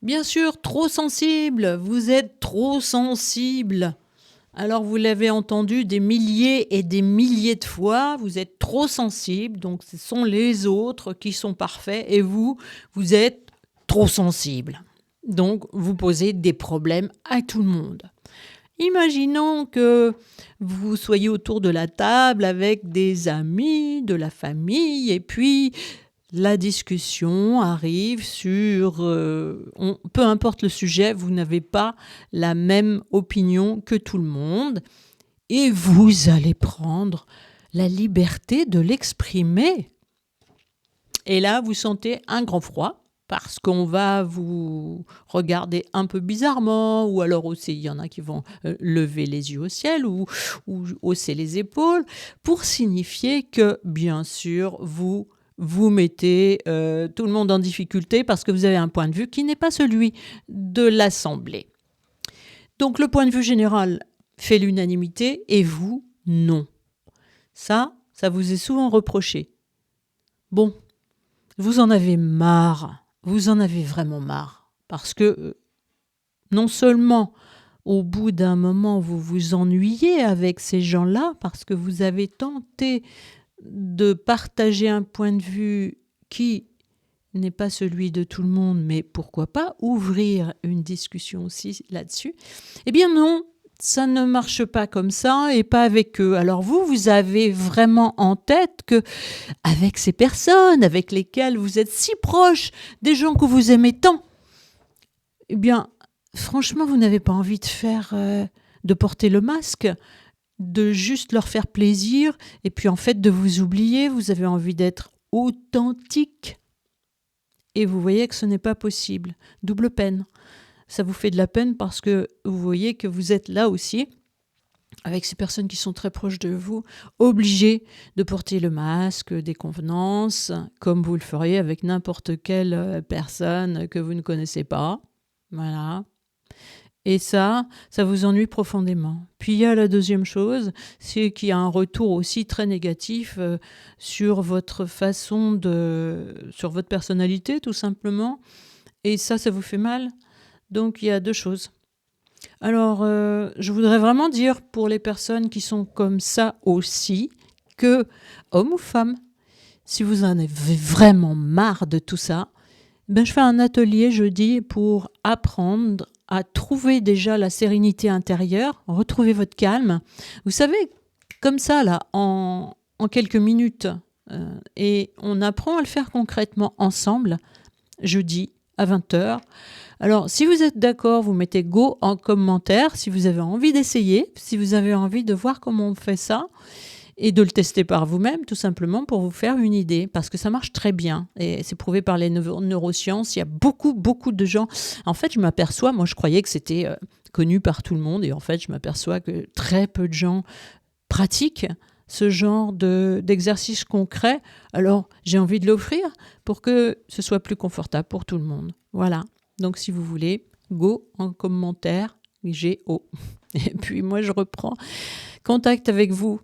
Bien sûr, trop sensible, vous êtes trop sensible. Alors vous l'avez entendu des milliers et des milliers de fois, vous êtes trop sensible, donc ce sont les autres qui sont parfaits et vous, vous êtes trop sensible. Donc vous posez des problèmes à tout le monde. Imaginons que vous soyez autour de la table avec des amis, de la famille, et puis la discussion arrive sur, peu importe le sujet, vous n'avez pas la même opinion que tout le monde, et vous allez prendre la liberté de l'exprimer. Et là, vous sentez un grand froid parce qu'on va vous regarder un peu bizarrement, ou alors aussi, il y en a qui vont lever les yeux au ciel ou hausser les épaules pour signifier que, bien sûr, vous mettez tout le monde en difficulté parce que vous avez un point de vue qui n'est pas celui de l'Assemblée. Donc, le point de vue général fait l'unanimité et vous, non. Ça vous est souvent reproché. Bon, vous en avez marre, vous en avez vraiment marre, parce que non seulement au bout d'un moment vous vous ennuyez avec ces gens-là, parce que vous avez tenté de partager un point de vue qui n'est pas celui de tout le monde, mais pourquoi pas ouvrir une discussion aussi là-dessus. Eh bien non, ça ne marche pas comme ça et pas avec eux. Alors vous avez vraiment en tête que avec ces personnes avec lesquelles vous êtes si proches, des gens que vous aimez tant, eh bien, franchement, vous n'avez pas envie de porter le masque, de juste leur faire plaisir, et puis en fait de vous oublier. Vous avez envie d'être authentique. Et vous voyez que ce n'est pas possible. Double peine. Ça vous fait de la peine parce que vous voyez que vous êtes là aussi, avec ces personnes qui sont très proches de vous, obligés de porter le masque des convenances, comme vous le feriez avec n'importe quelle personne que vous ne connaissez pas. Voilà. Et ça vous ennuie profondément. Puis il y a la deuxième chose, c'est qu'il y a un retour aussi très négatif sur votre sur votre personnalité, tout simplement. Et ça vous fait mal. Donc il y a deux choses. Alors, je voudrais vraiment dire pour les personnes qui sont comme ça aussi, que, homme ou femme, si vous en avez vraiment marre de tout ça, ben je fais un atelier jeudi pour apprendre à trouver déjà la sérénité intérieure, retrouver votre calme. Vous savez, comme ça, là, en quelques minutes, et on apprend à le faire concrètement ensemble, jeudi à 20h. Alors, si vous êtes d'accord, vous mettez go en commentaire, si vous avez envie d'essayer, si vous avez envie de voir comment on fait ça, et de le tester par vous-même, tout simplement pour vous faire une idée, parce que ça marche très bien, et c'est prouvé par les neurosciences. Il y a beaucoup de gens. En fait, je m'aperçois, moi je croyais que c'était connu par tout le monde, et en fait, je m'aperçois que très peu de gens pratiquent ce genre d'exercice concret. Alors, j'ai envie de l'offrir pour que ce soit plus confortable pour tout le monde. Voilà. Donc, si vous voulez, go en commentaire, G-O. Et puis, moi, je reprends contact avec vous